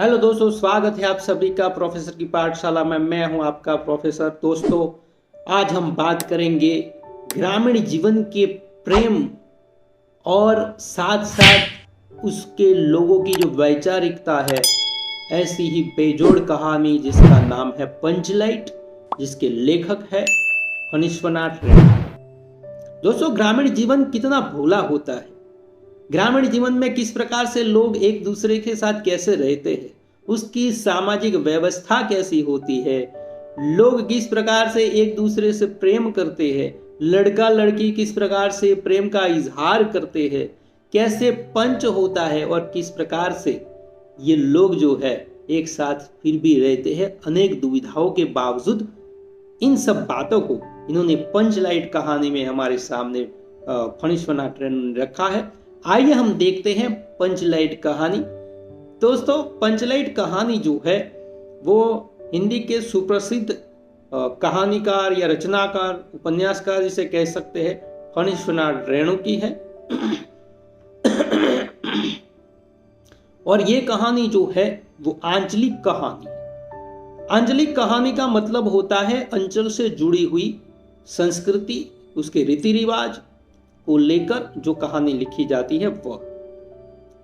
Hello दोस्तों, स्वागत है आप सभी का प्रोफेसर की पाठशाला में। मैं हूं आपका प्रोफेसर। दोस्तों, आज हम बात करेंगे ग्रामीण जीवन के प्रेम और साथ साथ उसके लोगों की जो वैचारिकता है। ऐसी ही बेजोड़ कहानी जिसका नाम है पंचलाइट, जिसके लेखक है फणीश्वरनाथ रेणु। दोस्तों, ग्रामीण जीवन कितना भोला होता है। ग्रामीण जीवन में किस प्रकार से लोग एक दूसरे के साथ कैसे रहते हैं, उसकी सामाजिक व्यवस्था कैसी होती है, लोग किस प्रकार से एक दूसरे से प्रेम करते हैं, लड़का लड़की किस प्रकार से प्रेम का इजहार करते हैं, कैसे पंच होता है और किस प्रकार से ये लोग जो है एक साथ फिर भी रहते हैं अनेक दुविधाओं के बावजूद। इन सब बातों को इन्होंने पंचलाइट कहानी में हमारे सामने फणीश्वरनाथ रेणु ने रखा है। आइए हम देखते हैं पंचलाइट कहानी। दोस्तों, पंचलाइट कहानी जो है वो हिंदी के सुप्रसिद्ध कहानीकार या रचनाकार, उपन्यासकार जिसे कह सकते हैं, फणीश्वरनाथ रेणु की है। और ये कहानी जो है वो आंचलिक कहानी। आंचलिक कहानी का मतलब होता है अंचल से जुड़ी हुई संस्कृति, उसके रीति रिवाज को लेकर जो कहानी लिखी जाती है वह।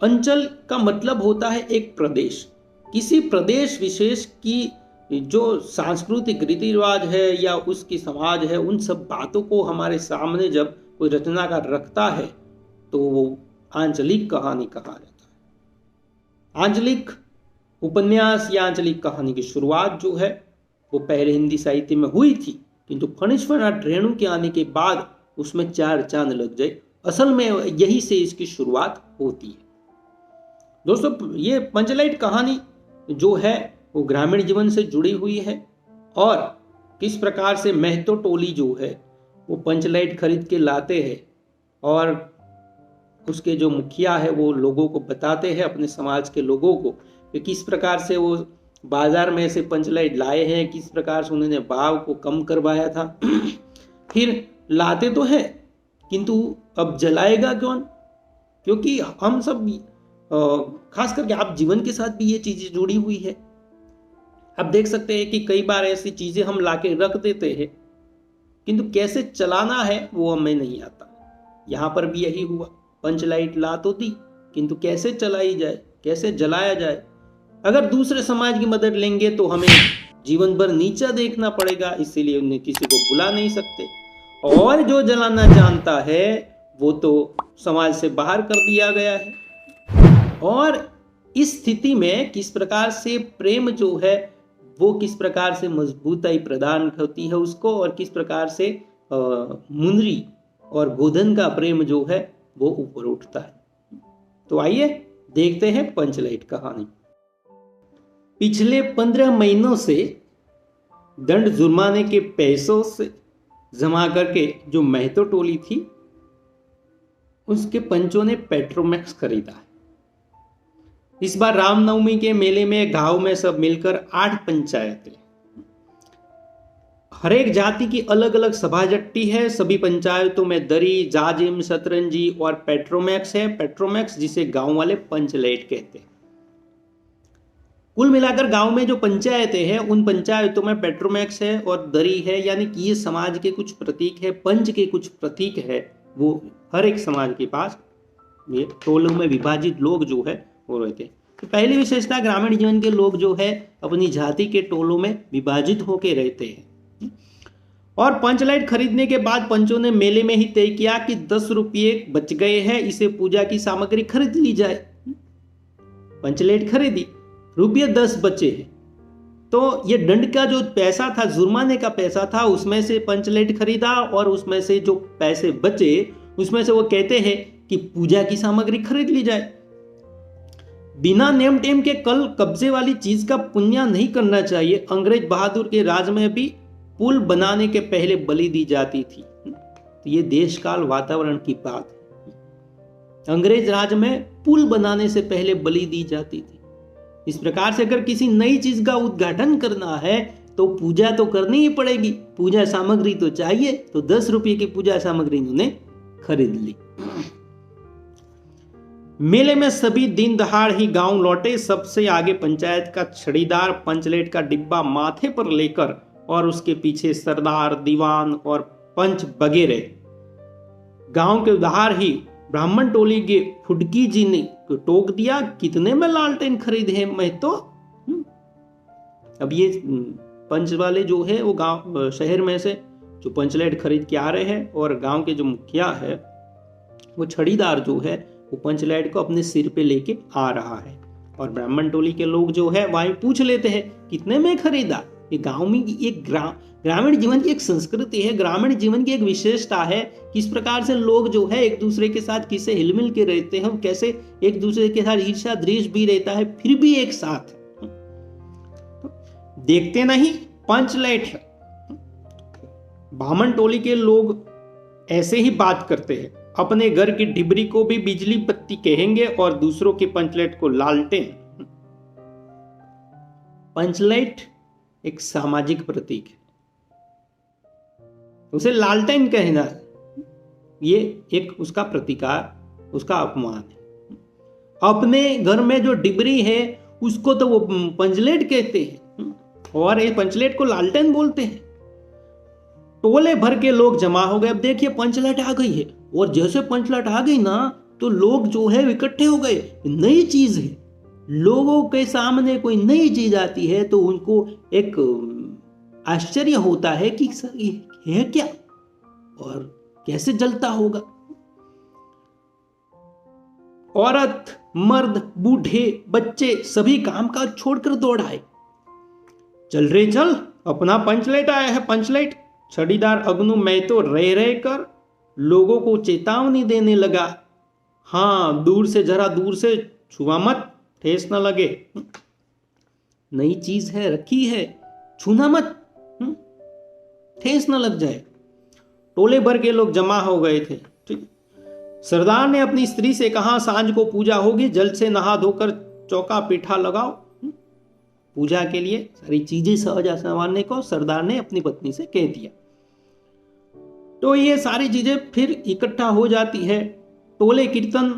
अंचल का मतलब होता है एक प्रदेश, किसी प्रदेश विशेष की जो सांस्कृतिक रीति रिवाज है या उसकी समाज है, उन सब बातों को हमारे सामने जब कोई रचनाकार रखता है तो वो आंचलिक कहानी कहा जाता है। आंचलिक उपन्यास या आंचलिक कहानी की शुरुआत जो है वो पहले हिंदी साहित्य में हुई थी, किंतु फणीश्वरनाथ रेणु के आने के बाद उसमें चार चांद लग जाए। असल में यही से इसकी शुरुआत होती है। दोस्तों, ये पंचलाइट कहानी जो है वो ग्रामीण जीवन से जुड़ी हुई है और किस प्रकार से महतो टोली जो है वो पंचलाइट खरीद के लाते हैं और उसके जो मुखिया है वो लोगों को बताते हैं, अपने समाज के लोगों को, कि किस प्रकार से वो बाजार में से पंचलाइट लाए हैं, किस प्रकार से उन्होंने भाव को कम करवाया था। फिर लाते तो है किंतु अब जलाएगा कौन, क्योंकि हम सब खास करके आप जीवन के साथ भी ये चीजें जुड़ी हुई है। आप देख सकते हैं कि कई बार ऐसी चीजें हम लाके रख देते हैं किंतु कैसे चलाना है वो हमें नहीं आता। यहां पर भी यही हुआ, पंचलाइट ला तो दी किंतु कैसे चलाई जाए, कैसे जलाया जाए। अगर दूसरे समाज की मदद लेंगे तो हमें जीवन भर नीचा देखना पड़ेगा, इसीलिए उन्हें किसी को बुला नहीं सकते। और जो जलाना जानता है वो तो समाज से बाहर कर दिया गया है। और इस स्थिति में किस प्रकार से प्रेम जो है वो किस प्रकार से मजबूताई प्रदान होती है उसको, और किस प्रकार से मुंदरी और गोधन का प्रेम जो है वो ऊपर उठता है। तो आइए देखते हैं पंचलाइट कहानी। पिछले 15 महीनों से दंड जुर्माने के पैसों से जमा करके जो महतो टोली थी उसके पंचों ने पेट्रोमैक्स खरीदा है। इस बार रामनवमी के मेले में गांव में सब मिलकर 8 पंचायतें, हर एक जाति की अलग अलग सभा जट्टी है। सभी पंचायतों में दरी, जाजिम, शतरंजी और पेट्रोमैक्स है। पेट्रोमैक्स जिसे गांव वाले पंचलाइट कहते हैं। कुल मिलाकर गांव में जो पंचायतें हैं उन पंचायतों में पेट्रोमैक्स है और दरी है, यानी कि ये समाज के कुछ प्रतीक है, पंच के कुछ प्रतीक है, वो हर एक समाज के पास ये टोलों में विभाजित लोग जो है वो रहते हैं। तो पहली विशेषता, ग्रामीण जीवन के लोग जो है अपनी जाति के टोलों में विभाजित होकर रहते हैं। और पंचलाइट खरीदने के बाद पंचों ने मेले में ही तय किया कि 10 रुपये बच गए हैं, इसे पूजा की सामग्री खरीद ली जाए। पंचलाइट खरीदी, रुपये 10 बचे हैं, तो ये दंड का जो पैसा था, जुर्माने का पैसा था, उसमें से पंचलाइट खरीदा और उसमें से जो पैसे बचे उसमें से वो कहते हैं कि पूजा की सामग्री खरीद ली जाए। बिना नेम टेम के कल कब्जे वाली चीज का पुण्य नहीं करना चाहिए। अंग्रेज बहादुर के राज में भी पुल बनाने के पहले बलि दी जाती थी। तो ये देश काल वातावरण की बात है। अंग्रेज राज में पुल बनाने से पहले बलि दी जाती थी। इस प्रकार से अगर किसी नई चीज का उद्घाटन करना है तो पूजा तो करनी ही पड़ेगी, पूजा सामग्री तो चाहिए। तो 10 रुपये की पूजा सामग्री उन्होंने खरीद ली। मेले में सभी दिन दहाड़ ही गांव लौटे। सबसे आगे पंचायत का छड़ीदार पंचलेट का डिब्बा माथे पर लेकर और उसके पीछे सरदार, दीवान और पंच वगैरह। गांव के बाहर ही ब्राह्मण टोली के फुटकी जी ने टोक दिया, कितने में लालटेन खरीदे हैं मैं तो। अब ये पंच वाले जो है वो गांव शहर में से जो पंचलेट खरीद के आ रहे हैं, और गांव के जो मुखिया है वो छड़ीदार जो है वो पंचलेट को अपने सिर पे लेके आ रहा है। और ब्राह्मण टोली के लोग जो है वहीं पूछ लेते हैं कितने में खरीदा। ये गांव में एक ग्रामीण जीवन की एक संस्कृति है, ग्रामीण जीवन की एक विशेषता है। किस प्रकार से लोग जो है एक दूसरे के साथ किसे हिलमिल के रहते हैं, कैसे एक दूसरे के साथ ईर्ष्या द्वेष भी रहता है, फिर भी एक साथ देखते नहीं पंचलेट है। ब्राह्मण टोली के लोग ऐसे ही बात करते हैं, अपने घर की डिबरी को भी बिजली बत्ती कहेंगे और दूसरों के पंचलेट को लालटेन। पंचलेट एक सामाजिक प्रतीक है, उसे लालटेन कहना ये एक उसका प्रतिकार, उसका अपमान है। अपने घर में जो डिबरी है उसको तो वो पंचलेट कहते हैं और ये पंचलेट को लालटेन बोलते हैं। टोले भर के लोग जमा हो गए। अब देखिए पंचलेट आ गई है, और जैसे पंचलेट आ गई ना तो लोग जो है इकट्ठे हो गए। नई चीज है, लोगों के सामने कोई नई चीज आती है तो उनको एक आश्चर्य होता है कि ये है क्या और कैसे जलता होगा। औरत, मर्द, बूढ़े, बच्चे सभी काम काज छोड़कर दौड़ आए। चल रे चल, अपना पंचलेट आया है पंचलेट। छड़ीदार अग्नु मैं तो रह रह कर लोगों को चेतावनी देने लगा, हाँ दूर से, जरा दूर से छुआ मत, ठेस न लगे। नई चीज है, रखी है, छूना मत, ठेस न लग जाए। टोले भर के लोग जमा हो गए थे। ठीक, सरदार ने अपनी स्त्री से कहा सांझ को पूजा होगी, जल्द से नहा धोकर चौका पीठा लगाओ। पूजा के लिए सारी चीजें सहजा संवारने को सरदार ने अपनी पत्नी से कह दिया। तो ये सारी चीजें फिर इकट्ठा हो जाती है। टोले कीर्तन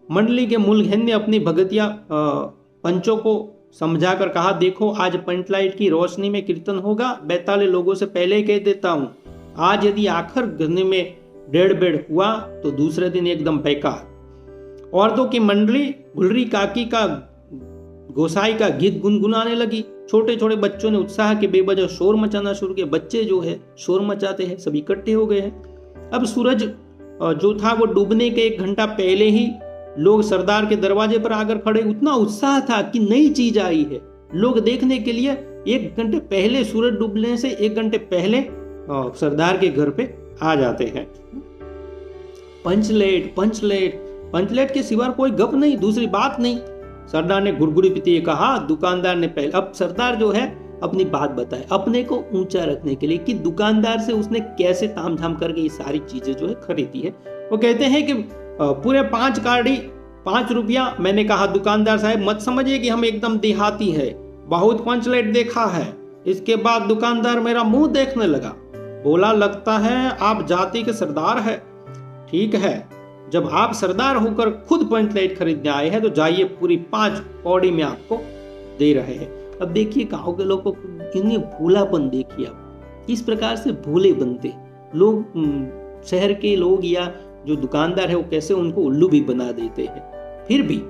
मंडली के मूलघन ने अपनी भगतिया पंचों को समझाकर कहा, देखो आज पंचलाइट की रोशनी में कीर्तन होगा। 42 लोगों से पहले ही कह देता हूं, आज यदि आखिर गन्ने में 1.5 बेड़ हुआ तो दूसरे दिन एकदम बेकार। औरतों की मंडली गुलरी काकी का गोसाई का गीत गुनगुनाने लगी। छोटे छोटे बच्चों ने उत्साह के बेवजह शोर मचाना शुरू किया। बच्चे जो है शोर मचाते हैं, सभी इकट्ठे हो गए हैं। अब सूरज जो था वो डूबने के 1 घंटा पहले ही लोग सरदार के दरवाजे पर आकर खड़े। उतना उत्साह था कि नई चीज आई है। लोग देखने के लिए 1 घंटे पहले, सूरज डूबने से 1 घंटे पहले सरदार के घर पे आ जाते हैं। पंचलेट पंचलेट पंचलेट के सिवा कोई गप नहीं, दूसरी बात नहीं। सरदार ने गुड़गुड़ी पीते हुए कहा। दुकानदार ने पहले, अब सरदार जो है अपनी बात बताए अपने को ऊंचा रखने के लिए कि दुकानदार से उसने कैसे तामझाम करके ये सारी चीजें जो है खरीदी है। वो कहते हैं कि पूरे 5 काड़ी 5 रुपया। मैंने कहा दुकानदार साहब मत समझिए कि हम एकदम देहाती है, बहुत पंचलेट देखा है। इसके बाद दुकानदार मेरा मुंह देखने लगा, बोला लगता है आप जाति के सरदार है। ठीक है, जब आप सरदार होकर खुद पंचलेट खरीदने आए हैं तो जाइए, पूरी 5 कौड़ी में आपको दे रहे हैं। अब देखिए गांव के लोग को इन्हें भोलापन देखिए आप, किस प्रकार से भोले बनते लोग। शहर के लोग या जो दुकानदार है वो कैसे उनको उल्लू भी बना देते हैं, फिर भी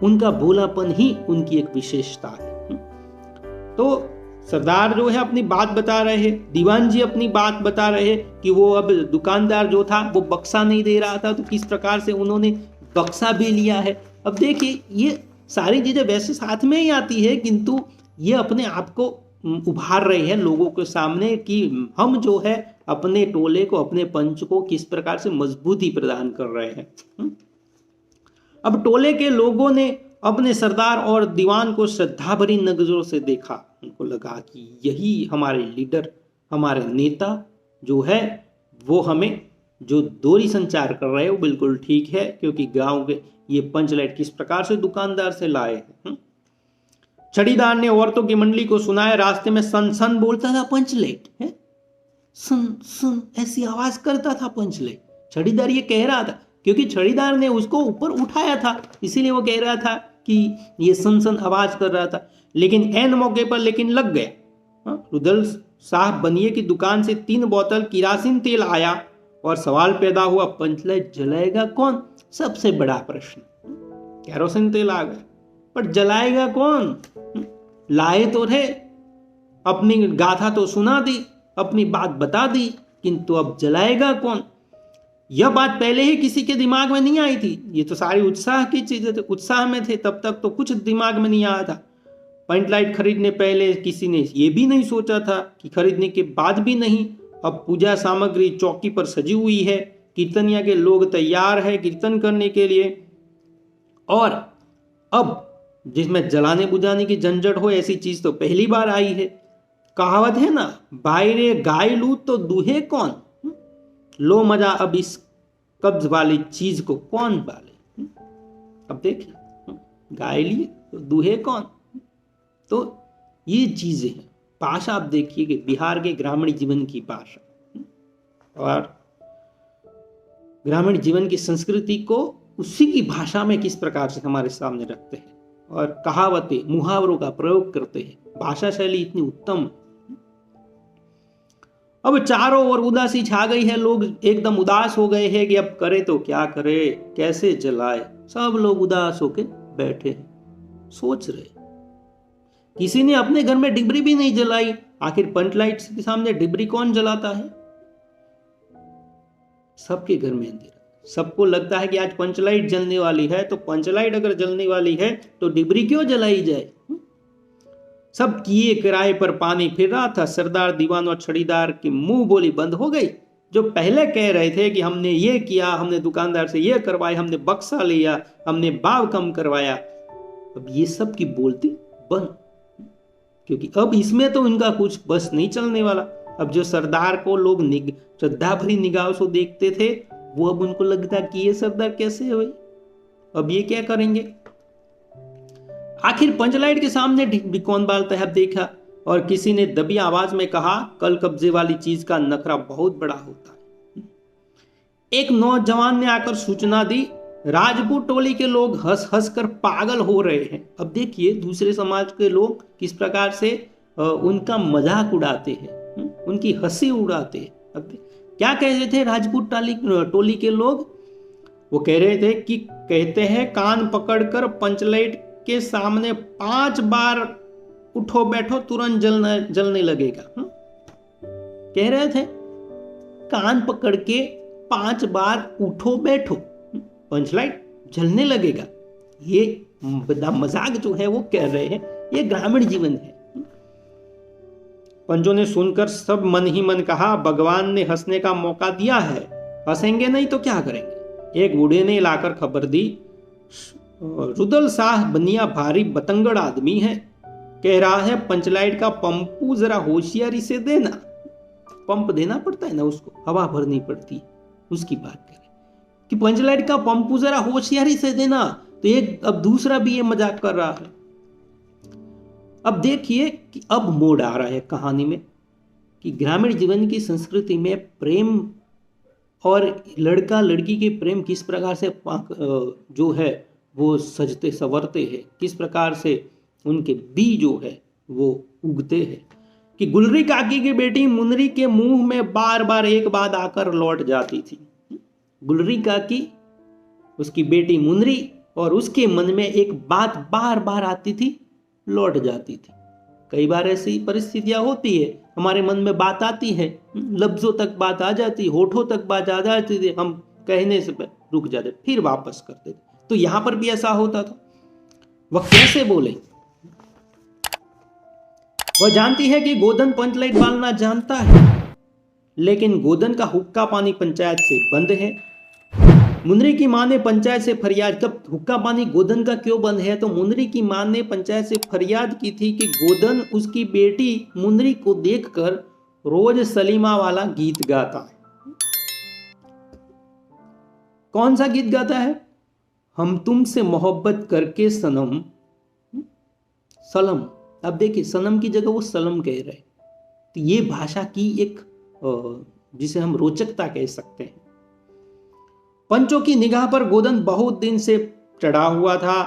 उनका भोलापन ही उनकी एक विशेषता है। तो सरदार जो है अपनी बात बता रहे हैं, दीवान जी अपनी बात बता रहे हैं कि वो अब दुकानदार जो था वो बक्सा नहीं दे रहा था, तो किस प्रकार से उन्होंने बक्सा भी लिया है। अब देखिए ये सारी चीजें वैसे साथ में ही आती है, किंतु ये अपने आप को उभार रहे हैं लोगों के सामने कि हम जो है अपने टोले को, अपने पंच को किस प्रकार से मजबूती प्रदान कर रहे हैं। अब टोले के लोगों ने अपने सरदार और दीवान को श्रद्धा भरी नजरों से देखा। उनको लगा कि यही हमारे लीडर, हमारे नेता जो है वो हमें जो दोहरी संचार कर रहे हैं वो बिल्कुल ठीक है, क्योंकि गांव के ये पंचलेट किस प्रकार से दुकानदार से लाए हैं। छड़ीदार ने औरतों की मंडली को सुनाया। रास्ते में सन सन बोलता था पंचलेट है, सन सन ऐसी आवाज करता था पंचलेट। छड़ीदार ये कह रहा था क्योंकि छड़ीदार ने उसको ऊपर उठाया था, इसीलिए वो कह रहा था कि ये सन सन आवाज कर रहा था। लेकिन एन मौके पर लेकिन लग गए। रुदल साहब बनिए की दुकान से 3 बोतल किरासिन तेल आया और सवाल पैदा हुआ, पंचलाइट जलाएगा कौन? सबसे बड़ा प्रश्न। केरोसिन तेल आ गया, पर जलाएगा कौन? लाए तो थे, अपनी गाथा तो सुना दी, अपनी बात बता दी, किंतु अब जलाएगा कौन? यह बात पहले ही किसी के दिमाग में नहीं आई थी। ये तो सारी उत्साह की चीजें थे, उत्साह में थे, तब तक तो कुछ दिमाग में नहीं आया था। पॉइंट लाइट खरीदने पहले किसी ने ये भी नहीं सोचा था कि खरीदने के बाद भी नहीं। अब पूजा सामग्री चौकी पर सजी हुई है, कीर्तनिया के लोग तैयार है कीर्तन करने के लिए, और अब जिसमें जलाने बुझाने की झंझट हो ऐसी चीज तो पहली बार आई है। कहावत है ना, बायरे गाय लू तो दूहे कौन? लो मजा अब इस कब्ज वाली चीज को कौन बाले? अब देखिए, गाय लिए तो दूहे कौन? तो ये चीजें हैं। भाषा आप देखिए कि बिहार के ग्रामीण जीवन की भाषा और ग्रामीण जीवन की संस्कृति को उसी की भाषा में किस प्रकार से हमारे सामने रखते हैं और कहावतें मुहावरों का प्रयोग करते हैं। भाषा शैली इतनी उत्तम। अब चारों ओर उदासी छा गई है, लोग एकदम उदास हो गए हैं कि अब करे तो क्या करे, कैसे जलाए। सब लोग उदास होकर बैठे हैं, सोच रहे। किसी ने अपने घर में डिबरी भी नहीं जलाई। आखिर पंचलाइट के सामने डिबरी कौन जलाता है? सबके घर में अंधेरा। सबको लगता है कि आज पंचलाइट जलने वाली है, तो पंचलाइट अगर जलने वाली है तो डिबरी क्यों जलाई जाए? सब किए किराए पर पानी फिर रहा था। सरदार दीवान और छड़ीदार की मुंह बोली बंद हो गई। जो पहले कह रहे थे कि हमने ये किया, हमने दुकानदार से ये करवाया, हमने बक्सा लिया, हमने भाव कम करवाया, अब ये सब की बोलती बंद। क्योंकि अब इसमें तो इनका कुछ बस नहीं चलने वाला। अब जो सरदार को लोग श्रद्धा भरी निगाहों से देखते थे, वो अब उनको लगता कि ये सरदार कैसे हुए, अब ये क्या करेंगे? आखिर पंचलाइट के सामने भी कौन बालता है? अब देखा, और किसी ने दबी आवाज में कहा, कल कब्जे वाली चीज का नखरा बहुत बड़ा होता है। एक नौजवान ने आकर सूचना दी, राजपूत टोली के लोग हंस हंस कर पागल हो रहे हैं। अब देखिए दूसरे समाज के लोग किस प्रकार से उनका मजाक उड़ाते हैं, उनकी हंसी उड़ाते हैं। अब क्या कह रहे थे राजपूत टोली के लोग? वो कह रहे थे कि कहते हैं कान पकड़कर पंचलाइट के सामने 5 बार उठो बैठो तुरंत जलने लगेगा। कह रहे थे कान पकड़ के 5 बार उठो बैठो, पंचलाइट जलने लगेगा। ये मजाक जो है वो कह रहे हैं, ये ग्रामीण जीवन है। पंजों ने सुनकर सब मन ही मन कहा, भगवान ने हंसने का मौका दिया है, हंसेंगे नहीं तो क्या करेंगे। एक बूढ़े ने लाकर खबर दी, रुदल शाह बनिया भारी बतंगड़ आदमी है, कह रहा है पंचलाइट का पंपू जरा होशियारी से देना। पंप देना पड़ता है ना, उसको हवा भरनी पड़ती है, उसकी बात करें कि पंचलाइट का पंपू जरा होशियारी से देना। तो एक अब दूसरा भी ये मजाक कर रहा है। अब देखिए कि अब मोड़ आ रहा है कहानी में कि ग्रामीण जीवन की संस्कृति में प्रेम और लड़का लड़की के प्रेम किस प्रकार से जो है वो सजते संवरते हैं, किस प्रकार से उनके बीज जो है वो उगते हैं। कि गुलरी काकी की बेटी मुनरी के मुंह में बार बार एक बात आकर लौट जाती थी। गुलरी काकी, उसकी बेटी मुनरी, और उसके मन में एक बात बार बार आती थी, लौट जाती थी। कई बार ऐसी परिस्थितियां होती है, हमारे मन में बात आती है, लफ्जों तक बात आ जाती, होठों तक बात आ जाती थी, हम कहने से रुक जाते, फिर वापस करते थे। तो यहां पर भी ऐसा होता था। वह कैसे बोले? वह जानती है कि गोदन पंचलाइट बालना जानता है, लेकिन गोदन का हुक्का पानी पंचायत से बंद है। मुनरी की मां ने पंचायत से फरियाद, कब हुक्का पानी गोदन का क्यों बंद है? तो मुनरी की मां ने पंचायत से फरियाद की थी कि गोदन उसकी बेटी मुनरी को देखकर रोज सलीमा वाला गीत गाता है। कौन सा गीत गाता है? हम तुमसे मोहब्बत करके सनम, सलम। अब देखिए सनम की जगह वो सलम कह रहे। तो ये भाषा की एक जिसे हम रोचकता कह सकते हैं। पंचों की निगाह पर गोदन बहुत दिन से चढ़ा हुआ था।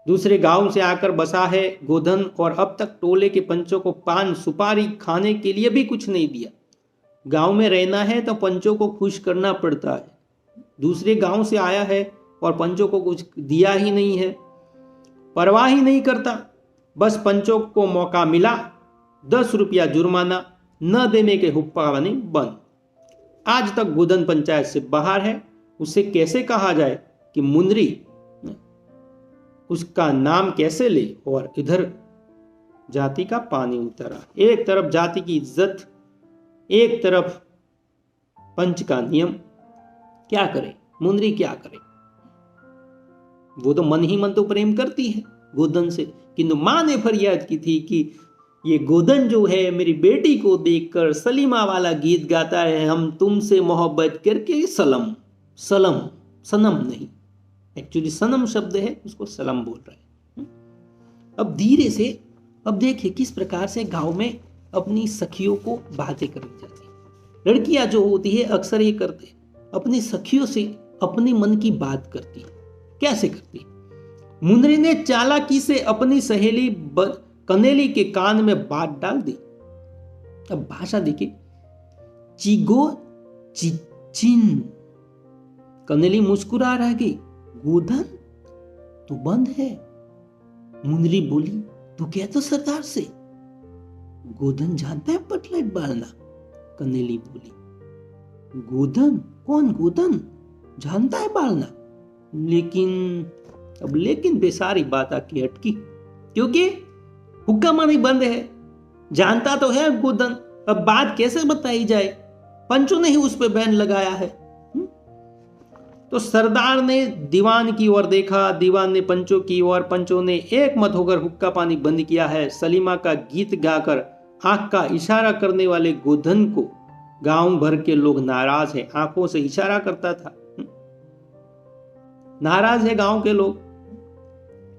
दूसरे गांव से आकर बसा है गोधन, और अब तक टोले के पंचों को पान सुपारी खाने के लिए भी कुछ नहीं दिया। गांव में रहना है तो पंचों को खुश करना पड़ता है। दूसरे गांव से आया है और पंचों को कुछ दिया ही नहीं है, परवाह ही नहीं करता। बस पंचों को मौका मिला, 10 रुपया जुर्माना, न देने के हुक्का बने बंद। आज तक गोधन पंचायत से बाहर है। उसे कैसे कहा जाए कि मुंदरी, उसका नाम कैसे ले? और इधर जाति का पानी उतरा। एक तरफ जाति की इज्जत, एक तरफ पंच का नियम। क्या करे मुंदरी, क्या करे? वो तो मन ही मन तो प्रेम करती है गोधन से, किंतु मां ने फरियाद की थी कि ये गोधन जो है मेरी बेटी को देखकर सलीमा वाला गीत गाता है, हम तुमसे मोहब्बत करके सलम, सलम सनम नहीं, एक्चुअली सनम शब्द है, उसको सलम बोल रहा है। अब धीरे से, अब देखिए किस प्रकार से गांव में अपनी सखियों को बातें करनी जाती है। लड़कियां जो होती है अक्सर ये करते, अपनी सखियों से अपने मन की बात करती है। कैसे करती है? मुंदरी ने चालाकी से अपनी सहेली कनेली के कान में बात डाल दी। अब भाषा देखिए, चिगो चिचिन। कनेली मुस्कुरा रह गई। गोधन तू बंद है। मुंदरी बोली, तू क्या तो सरदार से? गोधन जानता है पटलाइट बालना? कनेली बोली, गोधन? कौन गोधन? जानता है बालना, लेकिन बेसारी बात आके अटकी, क्योंकि हुक्का मानी बंद है। जानता तो है गोधन, अब बात कैसे बताई जाए? पंचों ने ही उस पर बैन लगाया है। तो सरदार ने दीवान की ओर देखा, दीवान ने पंचों की ओर, पंचों ने एक मत होकर हुक्का पानी बंद किया है। सलीमा का गीत गाकर आंख का इशारा करने वाले गोधन को गांव भर के लोग नाराज हैं। आंखों से इशारा करता था, नाराज है गांव के लोग।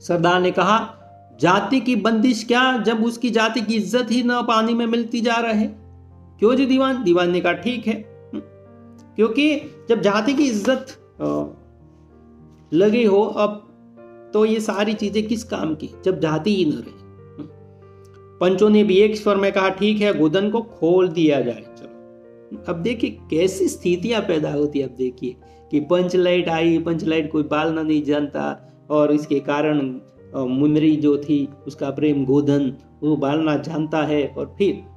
सरदार ने कहा, जाति की बंदिश क्या, जब उसकी जाति की इज्जत ही न पानी में मिलती जा रहे। क्यों जी दीवान? दीवान ने कहा, ठीक है, क्योंकि जब जाति की इज्जत लगी हो अब, तो ये सारी चीजें किस काम की, जब जाति ही न रहे। पंचों ने भी एक स्वर में कहा, ठीक है, गोधन को खोल दिया जाए। चलो अब देखिए कैसी स्थितियां पैदा होती है। अब देखिए कि पंचलाइट आई, पंचलाइट कोई बालना नहीं जानता, और इसके कारण मुंदरी जो थी उसका प्रेम गोधन, वो बालना जानता है। और फिर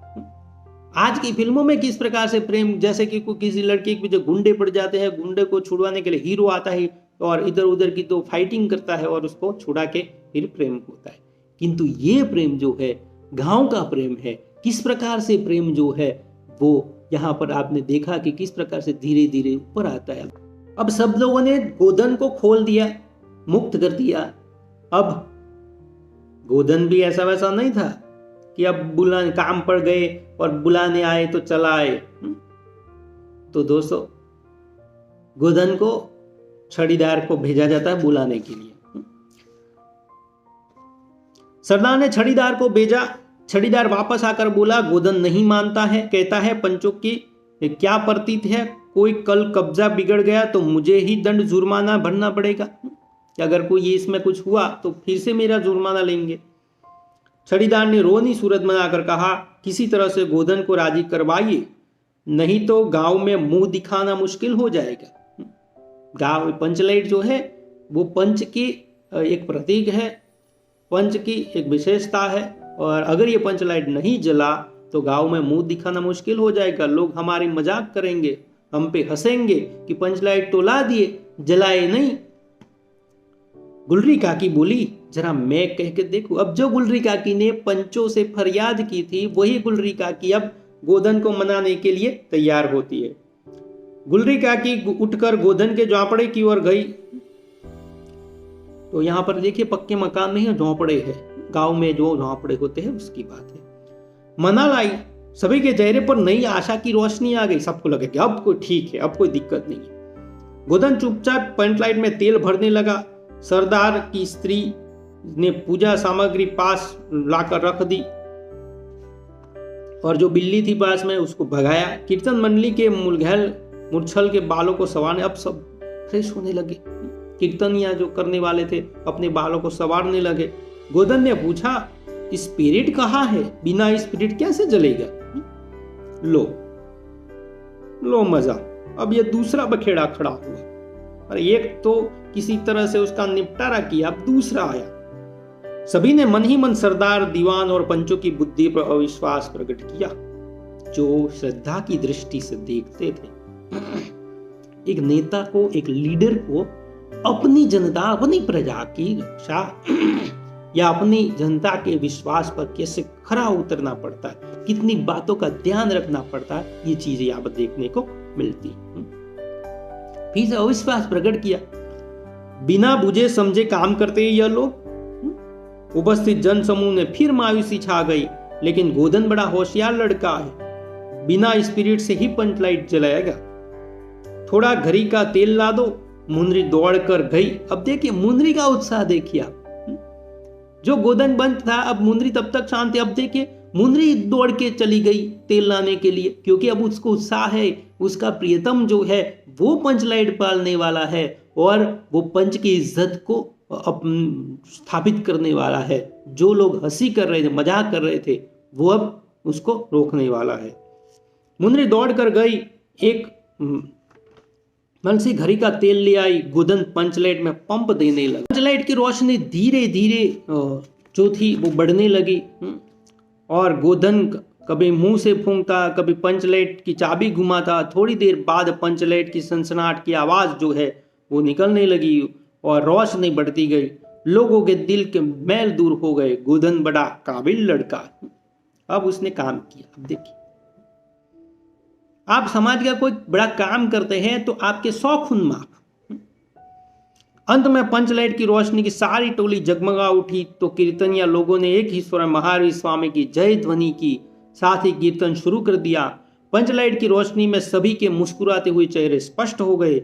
आज की फिल्मों में किस प्रकार से प्रेम, जैसे कि किसी लड़के के पीछे गुंडे पड़ जाते हैं, गुंडे को छुड़वाने के लिए हीरो आता है और इधर उधर की तो फाइटिंग करता है और उसको छुड़ा के फिर प्रेम होता है। किंतु ये प्रेम जो है गांव का प्रेम है। किस प्रकार से प्रेम जो है वो यहाँ पर आपने देखा कि किस प्रकार से धीरे धीरे ऊपर आता है। अब सब लोगों ने गोधन को खोल दिया, मुक्त कर दिया। अब गोधन भी ऐसा वैसा नहीं था कि अब बुलाने काम पड़ गए और बुलाने आए तो चला आए। तो दोस्तों, गोधन को छड़ीदार को भेजा जाता है बुलाने के लिए। सरदार ने छड़ीदार को भेजा। छड़ीदार वापस आकर बोला, गोधन नहीं मानता है, कहता है पंचों की क्या प्रतीत है, कोई कल कब्जा बिगड़ गया तो मुझे ही दंड जुर्माना भरना पड़ेगा। अगर कोई इसमें कुछ हुआ तो फिर से मेरा जुर्माना लेंगे। छड़ीदार ने रोनी सूरत बनाकर कहा, किसी तरह से गोधन को राजी करवाइए, नहीं तो गांव में मुंह दिखाना मुश्किल हो जाएगा। गांव पंचलाइट जो है वो पंच की एक प्रतीक है, पंच की एक विशेषता है, और अगर ये पंचलाइट नहीं जला तो गांव में मुंह दिखाना मुश्किल हो जाएगा। लोग हमारी मजाक करेंगे, हम पे हंसेंगे कि पंचलाइट तो ला दिए, जलाए नहीं। गुलरी काकी बोली, जरा मैं कह के देखूं। अब जो गुलरी काकी ने पंचों से फरियाद की थी वही गुलरी काकी अब गोधन को मनाने के लिए तैयार होती है। गुलरी काकी उठकर गोधन के झोंपड़े की ओर गई। तो यहाँ पर देखिए पक्के मकान नहीं है, झोंपड़े है। गांव में जो झोंपड़े होते हैं उसकी बात है। मना लाई। सभी के चेहरे पर नई आशा की रोशनी आ गई। सबको लगा कि अब कोई ठीक है, अब कोई दिक्कत नहीं है। गोधन चुपचाप पंचलाइट में तेल भरने लगा। सरदार की स्त्री ने पूजा सामग्री पास लाकर रख दी और जो बिल्ली थी पास में उसको भगाया। कीर्तन मंडली के मुलघैल मुरछल के बालों को संवारने, अब सब फ्रेश होने लगे। कीर्तनिया जो करने वाले थे अपने बालों को संवारने लगे। गोदन ने पूछा, स्पिरिट कहाँ है? बिना स्पिरिट कैसे जलेगा? लो मजा, अब ये दूसरा बखेड़ा खड़ा हुआ। और एक तो किसी तरह से उसका निपटारा किया, अब दूसरा आया। सभी ने मन ही मन सरदार, दीवान और पंचों की बुद्धि पर अविश्वास प्रकट किया, जो श्रद्धा की दृष्टि से देखते थे। एक नेता को, एक लीडर को अपनी जनता, अपनी प्रजा की रक्षा या अपनी जनता के विश्वास पर कैसे खरा उतरना पड़ता है, कितनी बातों का ध्यान रखना पड़ता है, ये चीजें यहाँ पर देखने को मिलती। फिर से अविश्वास प्रकट किया। बिना बुझे समझे काम करते ही यह लोग। उपस्थित जन समूह ने फिर मायूसी छा गई। लेकिन गोदन बड़ा होशियार लड़का है, बिना स्पिरिट से ही पंच लाइट जलाएगा। थोड़ा घड़ी का तेल ला दो। मुंदरी दौड़ कर गई। अब देखिए मुंदरी का उत्साह देखिए आप। जो गोदन बंद था, अब मुंदरी तब तक शांत है। अब देखिए मुंदरी दौड़ के चली गई तेल लाने के लिए, क्योंकि अब उसको उत्साह है, उसका प्रियतम जो है वो पंच लाइट पालने वाला है और वो पंच की इज्जत को स्थापित करने वाला है। जो लोग हंसी कर रहे थे, मजाक कर रहे थे, वो अब उसको रोकने वाला है। मुंदरी दौड़ कर गई, एक मन से घड़ी का तेल ले आई। गोदन पंचलाइट में पंप देने लगा। पंचलाइट की रोशनी धीरे धीरे जो थी वो बढ़ने लगी और गोदन कभी मुंह से फूंकता, कभी पंचलाइट की चाबी घुमाता। थोड़ी देर बाद पंचलाइट की सनसनाहट की आवाज जो है वो निकलने लगी और रोशनी बढ़ती गई। लोगों के दिल के मैल दूर हो गए। गोदन बड़ा काबिल लड़का, अब उसने काम किया। अब देखिए, आप समाज का कोई बड़ा काम करते हैं तो आपके 100 खून माफ। अंत में पंचलाइट की रोशनी की सारी टोली जगमगा उठी तो कीर्तनिया लोगों ने एक ही स्वर में महावीर स्वामी की जय ध्वनि की, साथ ही कीर्तन शुरू कर दिया। पंचलाइट की रोशनी में सभी के मुस्कुराते हुए चेहरे स्पष्ट हो गए।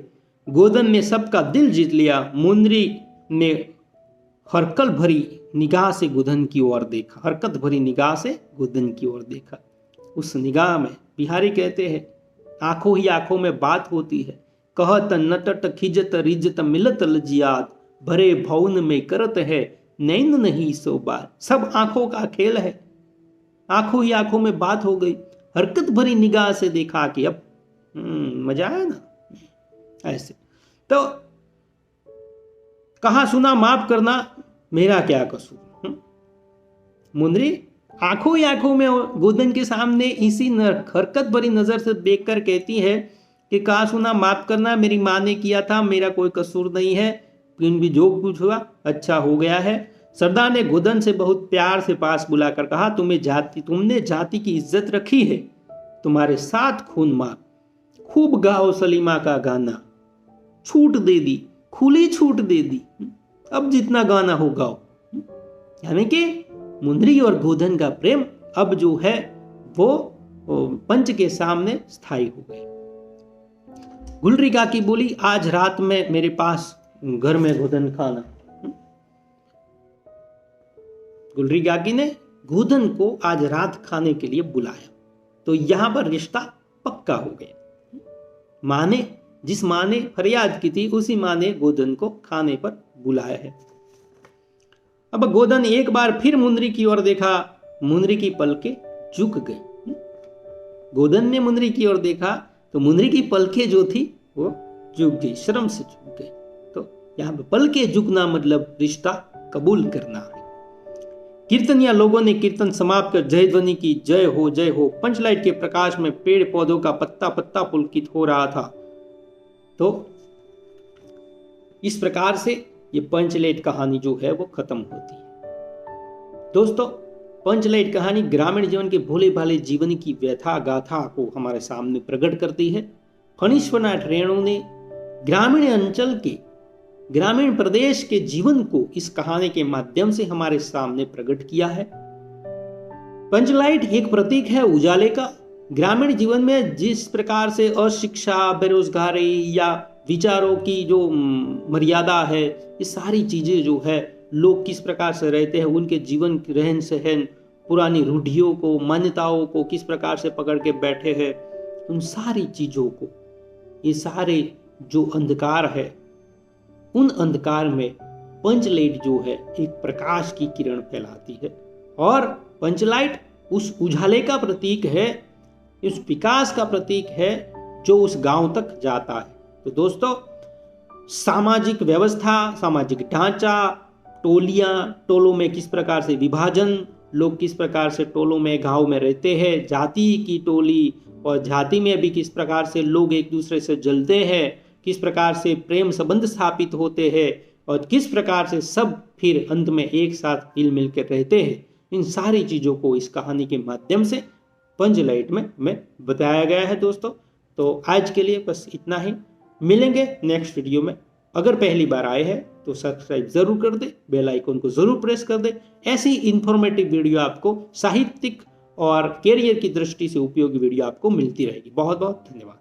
गोदन ने सबका दिल जीत लिया। मुंदरी ने हरकत भरी निगाह से गोदन की ओर देखा। हरकत भरी निगाह से गोदन की ओर देखा। उस निगाह में बिहारी कहते हैं, आंखों ही आंखों में बात होती है। कहत नटट खिजत रिजत मिलत लजियात, भरे भवन में करत है नैन नहीं सो बात। सब आंखों का खेल है। आंखों ही आंखों में बात हो गई। हरकत भरी निगाह से देखा कि अब मजा आया ना। ऐसे तो कहा सुना माफ करना, मेरा क्या कसूर। मुंदरी आंखों ही आंखों में गोदन के सामने इसी हरकत भरी नजर से देखकर कहती है कि कहा सुना माफ करना, मेरी माँ ने किया था, मेरा कोई कसूर नहीं है, फिर भी जो कुछ हुआ अच्छा हो गया है। सरदार ने गोदन से बहुत प्यार से पास बुलाकर कहा, तुमने जाति की इज्जत रखी है, तुम्हारे साथ खून माफ। खूब गाओ सलीमा का गाना, छूट दे दी, खुली छूट दे दी, अब जितना गाना हो गाओ। यानी कि मुंदरी और गोदन का प्रेम अब जो है वो पंच के सामने स्थायी हो गया। गुलरी काकी बोली, आज रात में मेरे पास घर में गोदन खाना। गुलरी काकी ने गोदन को आज रात खाने के लिए बुलाया तो यहां पर रिश्ता पक्का हो गया। मां ने, जिस मां ने फरियाद की थी उसी मां ने गोदन को खाने पर बुलाया है। अब गोदन एक बार फिर मुंदरी की ओर देखा। मुंदरी की पलकें झुक गई। गोदन ने मुंदरी की ओर देखा तो मुंदरी की पलकें जो थी वो झुक गई, शर्म से झुक गई। तो यहां पे पलकें झुकना मतलब रिश्ता कबूल करना है। कीर्तनिया लोगों ने कीर्तन समाप्त कर जय ध्वनि की। जय हो जय हो। पंचलाइट के प्रकाश में पेड़ पौधों का पत्ता पत्ता पुलकित हो रहा था। तो इस प्रकार से ये पंचलाइट कहानी जो है वो खत्म होती है। दोस्तों, पंचलाइट कहानी ग्रामीण जीवन के भोले भाले जीवन की व्यथा गाथा को हमारे सामने प्रकट करती है। फणीश्वरनाथ रेणु ने ग्रामीण अंचल के, ग्रामीण प्रदेश के जीवन को इस कहानी के माध्यम से हमारे सामने प्रकट किया है। पंचलाइट एक प्रतीक है उजाले का। ग्रामीण जीवन में जिस प्रकार से अशिक्षा, बेरोजगारी या विचारों की जो मर्यादा है, ये सारी चीजें जो है लोग किस प्रकार से रहते हैं, उनके जीवन की रहन सहन, पुरानी रूढ़ियों को, मान्यताओं को किस प्रकार से पकड़ के बैठे हैं, उन सारी चीजों को ये सारे जो अंधकार है, उन अंधकार में पंचलाइट जो है एक प्रकाश की किरण फैलाती है, और पंचलाइट उस उजाले का प्रतीक है, उस विकास का प्रतीक है जो उस गांव तक जाता है। तो दोस्तों, सामाजिक व्यवस्था, सामाजिक ढांचा, टोलियां, टोलों में किस प्रकार से विभाजन, लोग किस प्रकार से टोलों में गांव में रहते हैं, जाति की टोली और जाति में भी किस प्रकार से लोग एक दूसरे से जलते हैं, किस प्रकार से प्रेम संबंध स्थापित होते हैं और किस प्रकार से सब फिर अंत में एक साथ मिल मिल कर रहते हैं, इन सारी चीज़ों को इस कहानी के माध्यम से पंचलाइट में बताया गया है दोस्तों। तो आज के लिए बस इतना ही, मिलेंगे नेक्स्ट वीडियो में। अगर पहली बार आए हैं तो सब्सक्राइब जरूर कर दे, बेल आइकन को जरूर प्रेस कर दे। ऐसी इंफॉर्मेटिव वीडियो आपको, साहित्यिक और कैरियर की दृष्टि से उपयोगी वीडियो आपको मिलती रहेगी। बहुत बहुत धन्यवाद।